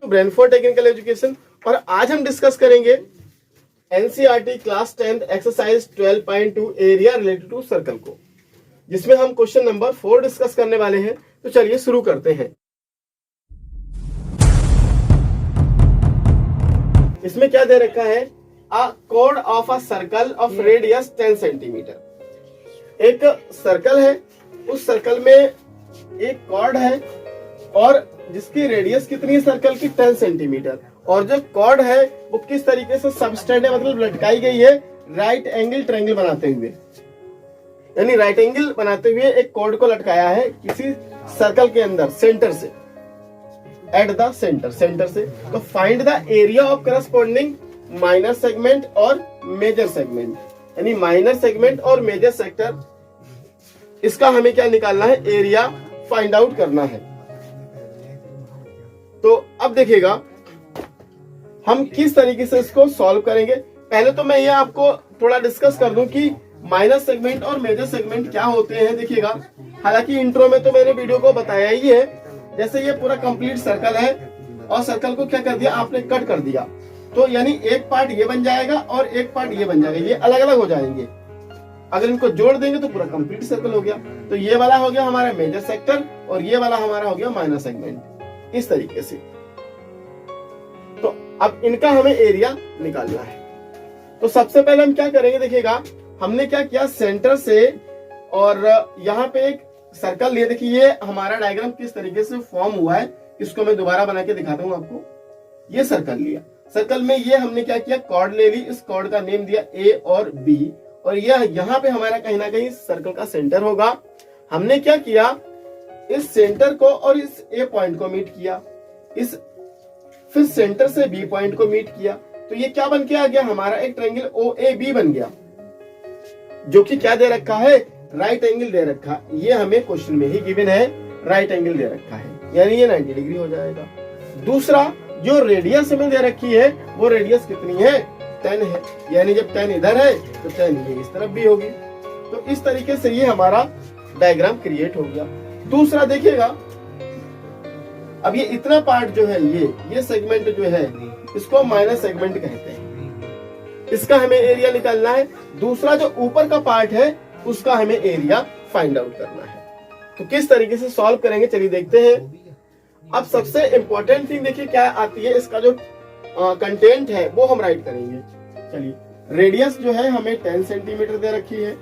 ब्रेनफोर्ड technical education. और आज हम डिस्कस करेंगे NCERT class 10 exercise 12.2 area related to circle को, जिसमें हम क्वेश्चन नंबर 4 डिस्कस करने वाले हैं। तो चलिए शुरू करते हैं। इसमें क्या दे रखा है? अ cord of a circle of radius 10 centimetre. एक सर्कल है, उस सर्कल में एक कॉर्ड है और जिसकी रेडियस कितनी है सर्कल की? 10 सेंटीमीटर। और जो कॉर्ड है वो किस तरीके से सबस्टेंड है, मतलब लटकाई गई है राइट एंगल ट्रायंगल बनाते हुए, यानी राइट एंगल बनाते हुए एक कॉर्ड को लटकाया है किसी सर्कल के अंदर सेंटर से, एट द सेंटर से। तो find the area of corresponding minor segment और मेजर सेगमेंट, यानी माइनर सेगमेंट और मेजर सेक्टर, इसका हमें क्या निकालना है? एरिया फाइंड आउट करना है। तो अब देखिएगा हम किस तरीके से इसको सॉल्व करेंगे। पहले तो मैं ये आपको थोड़ा डिस्कस कर दूं कि माइनर सेगमेंट और मेजर सेगमेंट क्या होते हैं। देखिएगा, हालांकि इंट्रो में तो मैंने वीडियो को बताया ही है। जैसे ये पूरा कंप्लीट सर्कल है और सर्कल को क्या कर दिया आपने? कट कर दिया। तो यानी एक पार्ट ये बन जाएगा और एक पार्ट ये बन जाएगा, ये अलग अलग हो जाएंगे। अगर इनको जोड़ देंगे तो पूरा कंप्लीट सर्कल हो गया। तो ये वाला हो गया हमारा मेजर सेक्टर और ये वाला हमारा हो गया माइनर सेगमेंट, इस तरीके से। तो अब इनका हमें एरिया निकालना है। तो सबसे पहले हम क्या करेंगे? देखिएगा, हमने क्या किया, सेंटर से और यहाँ पे एक सर्कल लिए। देखिए ये हमारा डायग्राम किस तरीके से फॉर्म हुआ है, इसको मैं दोबारा बना के दिखाता हूँ आपको। ये सर्कल लिया, सर्कल में ये हमने क्या किया? कॉर्ड ले ली, इस कॉर्ड का नेम दिया ए और बी, और यह यहाँ पे हमारा कहीं ना कहीं सर्कल का सेंटर होगा। हमने क्या किया? इस सेंटर को और इस ए पॉइंट को मीट किया, इस फिर सेंटर से बी पॉइंट को मीट किया। तो ये क्या बन के आ गया? हमारा एक ट्रायंगल OAB बन गया, जो कि क्या दे रखा है? राइट एंगल दे रखा। ये हमें क्वेश्चन में ही गिवन है, राइट एंगल दे रखा है, यानी ये 90 डिग्री हो जाएगा। दूसरा, जो रेडियस हमें दे रखी है वो रेडियस कितनी है? 10 है, यानी जब 10 इधर है तो 10 ये इस तरफ भी होगी। तो इस तरीके से ये हमारा डायग्राम क्रिएट हो गया। दूसरा देखिएगा, अब ये इतना पार्ट जो है, ये सेगमेंट जो है, इसको माइनर सेगमेंट कहते हैं। इसका हमें एरिया निकालना है। दूसरा जो ऊपर का पार्ट है उसका हमें एरिया फाइंड आउट करना है। तो किस तरीके से सॉल्व करेंगे चलिए देखते हैं। अब सबसे इंपॉर्टेंट थिंग देखिए क्या आती है, इसका जो कंटेंट है वो हम राइट करेंगे। चलिए, रेडियस जो है हमें 10 सेंटीमीटर दे रखी है।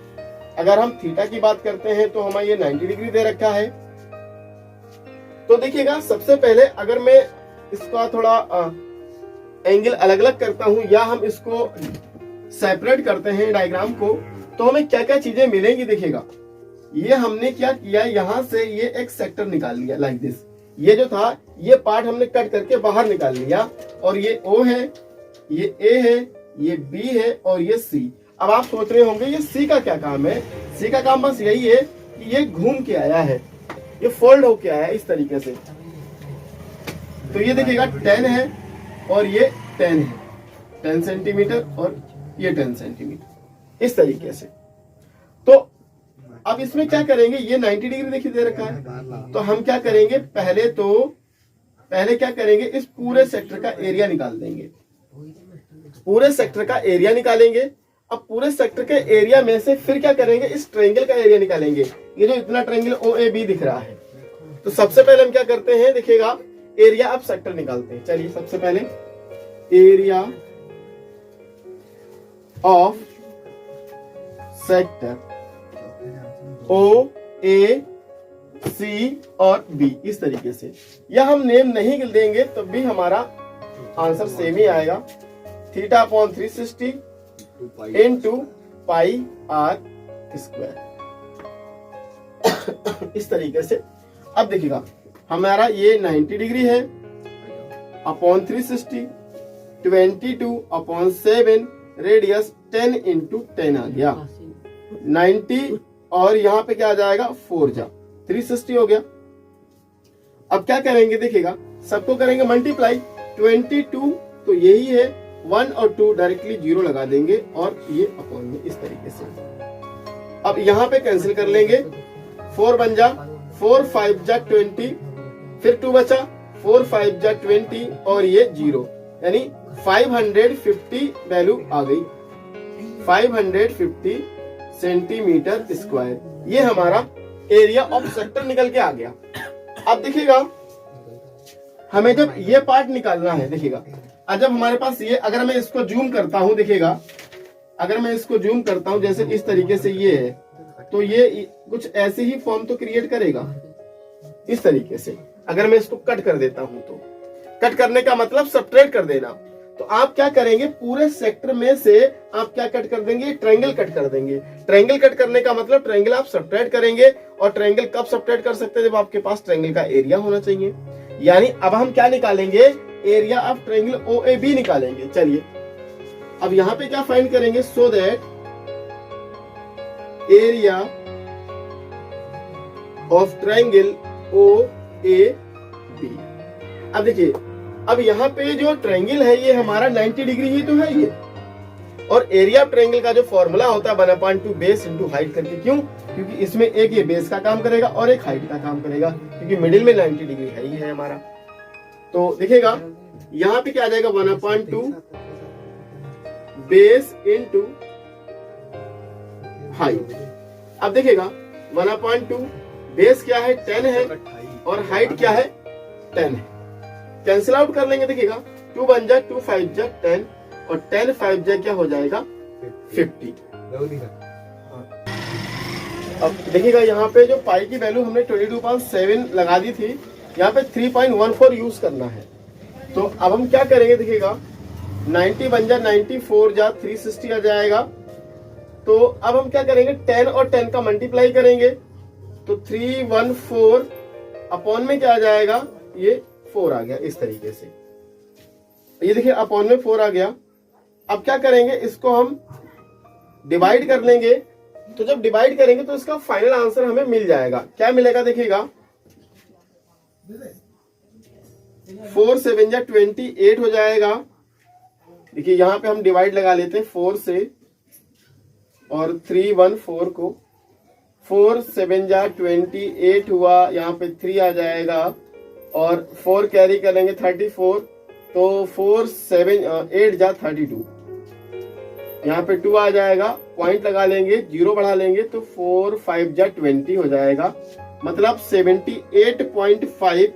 अगर हम थीटा की बात करते हैं तो हमें ये 90 डिग्री दे रखा है। तो देखिएगा, सबसे पहले अगर मैं इसका थोड़ा एंगल अलग अलग करता हूं या हम इसको सेपरेट करते हैं डायग्राम को, तो हमें क्या क्या चीजें मिलेंगी। देखिएगा, ये हमने क्या किया, यहां से ये एक सेक्टर निकाल लिया लाइक दिस। ये जो था ये पार्ट हमने कट करके बाहर निकाल लिया, और ये O है, ये A है, ये B है और ये C। अब आप सोच रहे होंगे ये C का क्या काम है? C का काम बस यही है कि ये घूम के आया है, ये फोल्ड होके आया है इस तरीके से। तो ये देखिएगा 10 है और ये 10 है, 10 सेंटीमीटर और ये 10 सेंटीमीटर, इस तरीके से। तो अब इसमें क्या करेंगे? ये 90 डिग्री देखिए दे रखा है। तो हम क्या करेंगे? पहले क्या करेंगे? इस पूरे सेक्टर का एरिया निकाल देंगे। पूरे सेक्टर का एरिया निकालेंगे। अब पूरे सेक्टर के एरिया में से फिर क्या करेंगे? इस ट्रायंगल का एरिया निकालेंगे। ये जो इतना ट्रायंगल OAB दिख रहा है। तो सबसे पहले हम क्या करते हैं? देखिएगा, एरिया ऑफ सेक्टर निकालते हैं। चलिए, सबसे पहले एरिया ऑफ सेक्टर OAC और B, इस तरीके से। या हम नेम नहीं देंगे तब भी हमारा आंसर सेम ही आएगा। θ/360 into πr², इस तरीके से। अब देखिएगा, हमारा ये 90 डिग्री है अपॉन 360, 22/7, रेडियस 10 into 10 आ गया 90, और यहाँ पे क्या आ जाएगा? 4 जा 360 हो गया। अब क्या करेंगे? देखिएगा, सबको करेंगे मल्टीप्लाई। 22 तो यही है, 1 और 2 डायरेक्टली 0 लगा देंगे और ये अपॉन में इस तरीके से। अब यहाँ पे कैंसिल कर लेंगे, 4 बन जा, 4 5 जा 20, फिर 2 बचा, 4 5 जा 20 और ये 0, यानी 550 वैल्यू आ गई, 550 सेंटीमीटर स्क्वायर। ये हमारा एरिया ऑफ सेक्टर निकल के आ गया। अब देखिएगा हमें जब ये पार्ट निकालना है, देखिएगा जब हमारे पास ये, अगर मैं इसको जूम करता हूं, देखिएगा अगर मैं इसको जूम करता हूं जैसे इस तरीके से ये है, तो ये कुछ ऐसे ही फॉर्म तो क्रिएट करेगा इस तरीके से। अगर मैं इसको कट कर देता हूं तो कट करने का मतलब सब्ट्रैक्ट कर देना। तो आप क्या करेंगे, पूरे सेक्टर में से आप क्या कट कर देंगे, ट्रायंगल कट कर देंगे। ट्रायंगल कट करने का मतलब ट्रायंगल आप सब्ट्रैक्ट करेंगे, और ट्रायंगल कब सब्ट्रैक्ट कर सकते हैं, जब आपके पास ट्रायंगल का एरिया होना चाहिए। यानी अब हम क्या निकालेंगे, एरिया ऑफ ट्रायंगल OAB निकालेंगे। चलिए अब यहां पे क्या फाइंड करेंगे, सो that area of triangle OAB। अब देखिए, अब यहाँ पे जो ट्रायंगल है ये हमारा 90 डिग्री ही तो है ये, और एरिया ऑफ ट्रायंगल का जो फॉर्मूला होता है 1/2 बेस इंटू हाइट करके। क्यों, क्योंकि इसमें एक ये बेस का काम करेगा और एक हाइट का काम करेगा, क्योंकि मिडिल में 90 डिग्री है ही है हमारा। तो देखिएगा यहाँ पे क्या आ जाएगा, 1/2 बेस इंटू हाइट। अब देखिएगा 1/2 बेस क्या है, 10 है, और हाइट क्या है, 10 है। कैंसिल आउट कर लेंगे, देखिएगा 2 बन जा 2 5 जा 10, और 10 5 जा क्या हो जाएगा 50। अब देखिएगा यहाँ पे जो पाई की वैल्यू हमने 22.7 लगा दी थी, यहाँ पे 3.14 यूज करना है। तो अब हम क्या करेंगे, देखिएगा 90 बन जा 94 जा 360 आ जाएगा। तो अब हम क्या करेंगे, 10 और 10 का मल्टीप्लाई करेंगे, तो 314 अपॉन में क्या आ जाएगा, ये 4 आ गया इस तरीके से। ये देखिए अपॉन में 4 आ गया। अब क्या करेंगे, इसको हम डिवाइड कर लेंगे। तो जब डिवाइड करेंगे तो इसका फाइनल आंसर हमें मिल जाएगा। क्या मिलेगा, देखिएगा 4 7 जा 28 हो जाएगा। देखिए यहाँ पे हम डिवाइड लगा लेते हैं 4 से, और 314 को 4 7 जा 28 हुआ, यहाँ पे 3 आ जाएगा, और 4 कैरी करेंगे 34, तो 4 7 8 जा 32, यहाँ पे 2 आ जाएगा, पॉइंट लगा लेंगे, 0 बढ़ा लेंगे, तो 4 5 जा 20 हो जाएगा, मतलब 78.5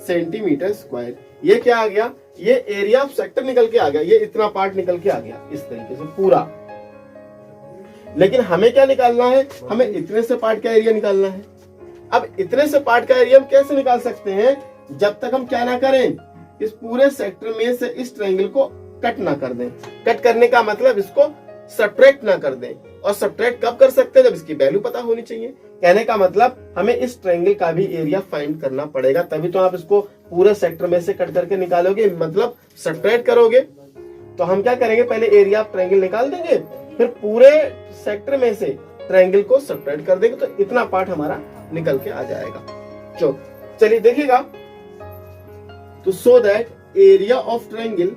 सेंटीमीटर स्क्वायर। ये क्या आ गया, ये एरिया ऑफ सेक्टर निकल के आ गया, ये इतना पार्ट निकल के आ गया इस तरीके से पूरा। लेकिन हमें क्या निकालना है, हमें इतने से पार्ट का एरिया निकालना है। अब इतने से पार्ट का एरिया हम कैसे निकाल सकते हैं, जब तक हम क्या ना करें, इस पूरे सेक्टर में से इस ट्रायंगल को कट ना कर दें। कट करने का मतलब इसको सब्ट्रैक्ट ना कर दें, और सब्ट्रैक्ट कब कर सकते हैं, जब इसकी वैल्यू पता होनी चाहिए। कहने का मतलब हमें इस ट्रायंगल का भी एरिया फाइंड करना पड़ेगा, तभी तो आप इसको पूरे सेक्टर में से कट करके निकालोगे, मतलब सब्ट्रैक्ट करोगे। तो हम क्या करेंगे, पहले एरिया ऑफ ट्रायंगल निकाल देंगे, फिर पूरे सेक्टर में से ट्रायंगल को सब्ट्रैक्ट कर देंगे, तो इतना पार्ट हमारा निकल के आ जाएगा। चलिए देखिएगा, तो so that area of triangle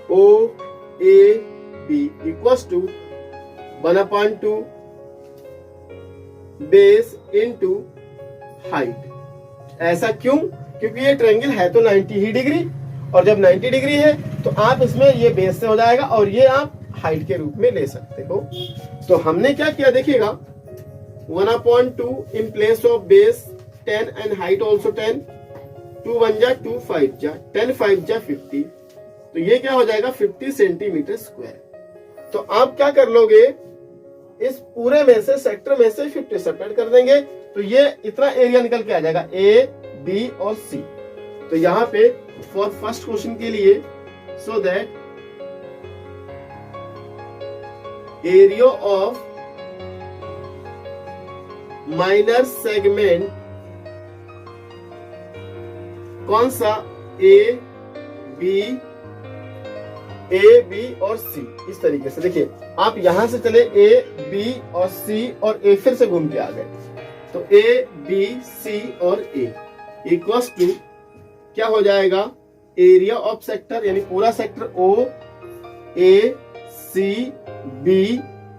OAB equals to 1/2 base into height. ऐसा क्यों, क्योंकि ये ट्रायंगल है तो 90 ही डिग्री, और जब 90 डिग्री है तो आप इसमें ये बेस से हो जाएगा, और ये आप हाइट के रूप में ले सकते हो। तो हमने क्या किया, देखिएगा 1/2 in place of base 10 and height also 10, 2 1 जा 2 5 जा 10 5 जा 50, तो ये क्या हो जाएगा 50 सेंटीमीटर स्क्वायर। तो आप क्या कर लोगे, इस पूरे में से सेक्टर में से 50 सेपरेट कर देंगे, तो ये इतना एरिया निकल के आ जाएगा A, B और C। तो यहाँ पे फॉर फर्स्ट क्वेश्चन के लिए, सो that area of minor segment कौन सा, A, B और C। इस तरीके से देखिए, आप यहां से चले A, B और C, और A फिर से घूम के आ गए, तो A, B, C और A इक्वल्स टू क्या हो जाएगा, एरिया ऑफ सेक्टर, यानी पूरा sector O, A, C, B,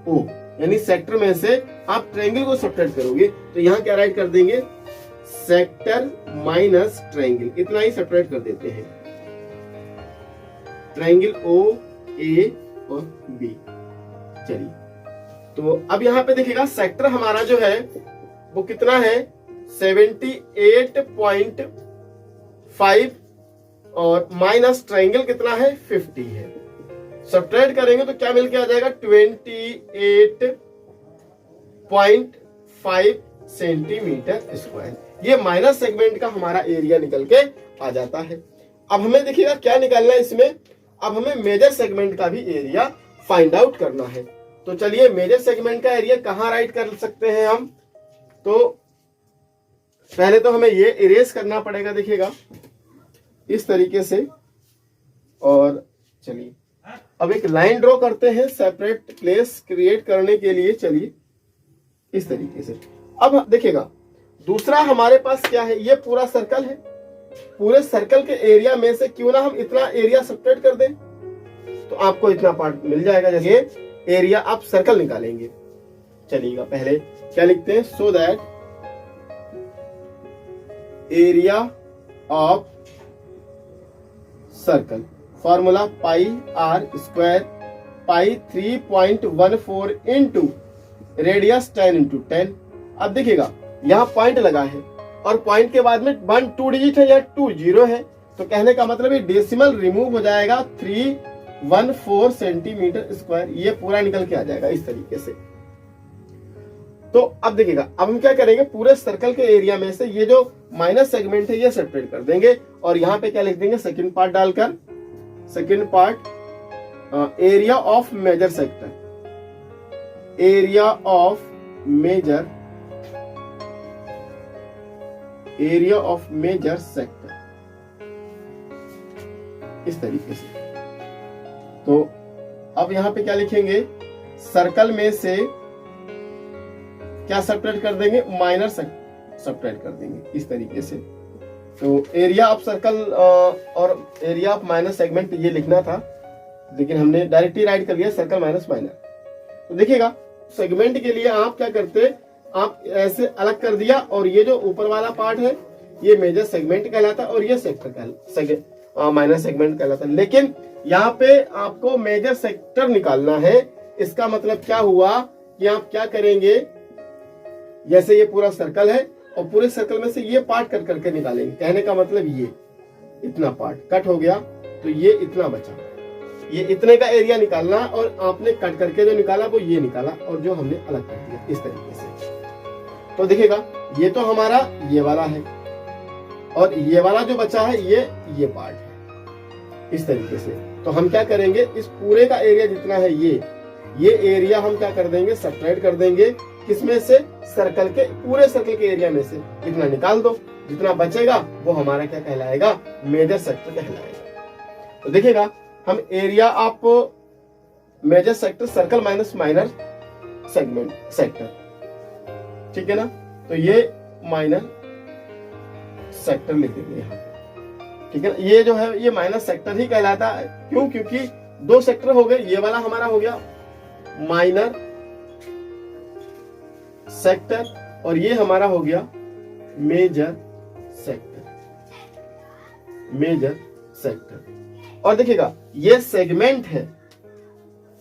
O, यानी सेक्टर में से आप ट्रायंगल को सब्ट्रैक्ट करोगे तो यहाँ क्या राइट कर देंगे, सेक्टर माइनस ट्रायंगल, इतना ही सब्ट्रैक्ट कर देते हैं, ट्रायंगल ओ ए और बी। चलिए तो अब यहाँ पे देखिएगा सेक्टर हमारा जो है वो कितना है 78.5 और माइनस ट्रायंगल कितना है 50 है। सब्ट्रैक्ट करेंगे तो क्या मिलके आ जाएगा 28.5 सेंटीमीटर स्क्वायर। ये माइनस सेगमेंट का हमारा एरिया निकल के आ जाता है। अब हमें देखिएगा क्या निकालना है इसमें, अब हमें मेजर सेगमेंट का भी एरिया फाइंड आउट करना है। तो चलिए मेजर सेगमेंट का एरिया कहां राइट कर सकते हैं हम, तो पहले तो हमें ये इरेज करना पड़ेगा, देखिएगा इस तरीके से। और चलिए अब एक लाइन ड्रॉ करते हैं सेपरेट प्लेस क्रिएट करने के लिए। चलिए इस तरीके से। अब देखिएगा दूसरा हमारे पास क्या है, ये पूरा सर्कल है, पूरे सर्कल के एरिया में से क्यों ना हम इतना एरिया सब्ट्रैक्ट कर दें तो आपको इतना पार्ट मिल जाएगा। जैसे एरिया आप सर्कल निकालेंगे, चलिएगा पहले क्या लिखते हैं, so that area of circle, formula pi r square, pi 3.14 into radius 10 into 10। अब देखिएगा यहाँ पॉइंट लगा है और पॉइंट के बाद में 1 2 डिजिट है या 2 0 है, तो कहने का मतलब ये डेसिमल रिमूव हो जाएगा 314 सेंटीमीटर स्क्वायर, ये पूरा निकल के आ जाएगा इस तरीके से। तो अब देखिएगा अब हम क्या करेंगे, पूरे सर्कल के एरिया में से ये जो माइनस सेगमेंट है ये सेपरेट कर देंगे और यहाँ पे क्या लिख देंगे, सेकंड पार्ट डालकर, second part area of major sector, area of major, area of major sector, इस तरीके से। तो अब यहां पे क्या लिखेंगे, सर्कल में से क्या सब्ट्रैक्ट कर देंगे, माइनर सब्ट्रैक्ट कर देंगे इस तरीके से। तो एरिया ऑफ सर्कल और एरिया ऑफ माइनस सेगमेंट ये लिखना था, लेकिन हमने डायरेक्टली राइट कर लिया सर्कल माइनस माइनर। तो देखिएगा सेगमेंट के लिए आप क्या करते, आप ऐसे अलग कर दिया और ये जो ऊपर वाला पार्ट है ये मेजर सेगमेंट कहलाता है और ये सेक्टर माइनर सेगमेंट कहलाता है। लेकिन यहाँ पे आपको मेजर सेक्टर निकालना है। इसका मतलब क्या हुआ कि आप क्या करेंगे, जैसे ये पूरा सर्कल है और पूरे सर्कल में से ये पार्ट कट करके निकालेंगे। कहने का मतलब ये इतना पार्ट कट हो गया तो ये इतना बचा, ये इतने का एरिया निकालना और आपने कट करके जो निकाला वो ये निकाला और जो हमने अलग कर दिया इस तरीके से। तो देखिएगा ये तो हमारा ये वाला है और ये वाला जो बचा है ये पार्ट है इस तरीके से। तो हम क्या करेंगे, इस पूरे का एरिया जितना है ये एरिया हम क्या कर देंगे, सब्ट्रैक्ट कर देंगे किसमें से, सर्कल के, पूरे सर्कल के एरिया में से इतना निकाल दो, जितना बचेगा वो हमारा क्या कहलाएगा, मेजर सेक्टर कहलाएगा। तो देखिएगा हम area of major sector circle minus minor segment sector, ठीक है ना, तो ये माइनर सेक्टर लिख देंगे यहाँ, ठीक है ना। ये जो है ये माइनर सेक्टर ही कहलाता है, क्यों, क्योंकि दो सेक्टर हो गए, ये वाला हमारा हो गया माइनर सेक्टर और ये हमारा हो गया मेजर सेक्टर, मेजर सेक्टर। और देखिएगा ये सेगमेंट है,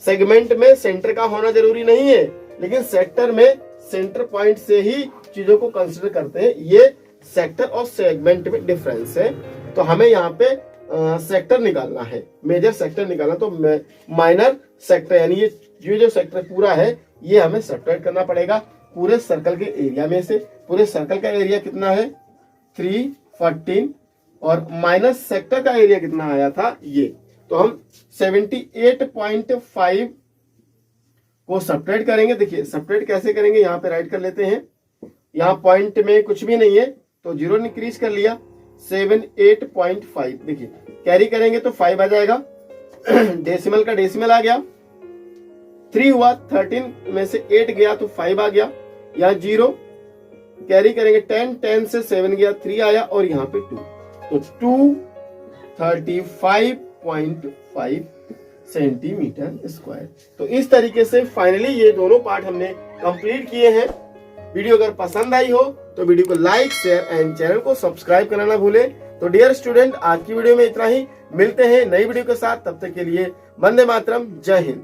सेगमेंट में सेंटर का होना जरूरी नहीं है, लेकिन सेक्टर में सेंटर पॉइंट से ही चीजों को कंसीडर करते हैं। ये सेक्टर और सेगमेंट में डिफरेंस है। तो हमें यहाँ पे सेक्टर निकालना है, मेजर सेक्टर निकालना, तो माइनर सेक्टर यानी ये जो सेक्टर पूरा है ये हमें सब्ट्रैक्ट करना पड़ेगा पूरे सर्कल के एरिया में से। पूरे सर्कल का एरिया कितना है 314 और माइनस सेक्टर का एरिया कितना आया था ये, तो हम 78.5 को सब्ट्रैक्ट करेंगे। देखिए सब्ट्रैक्ट कैसे करेंगे, यहाँ पे राइट कर लेते हैं, यहाँ पॉइंट में कुछ भी नहीं है तो 0 इंक्रीज कर लिया, 78.5 देखिए कैरी करेंगे तो 5 आ जाएगा, डेसिमल का डेसिमल आ गया, 3 हुआ, 13 में से 8 गया तो 5 आ गया, यहाँ 0 कैरी करेंगे, 10 से 7 गया 3 आया और यहाँ पे 2, तो 235.5 सेंटीमीटर स्क्वायर। तो इस तरीके से फाइनली ये दोनों पार्ट हमने कंप्लीट किए हैं। वीडियो अगर पसंद आई हो तो वीडियो को लाइक, शेयर एंड चैनल को सब्सक्राइब करना ना भूले। तो डियर स्टूडेंट, आज की वीडियो में इतना ही। मिलते हैं नई वीडियो के साथ, तब तक के लिए वंदे मातरम, जय हिंद।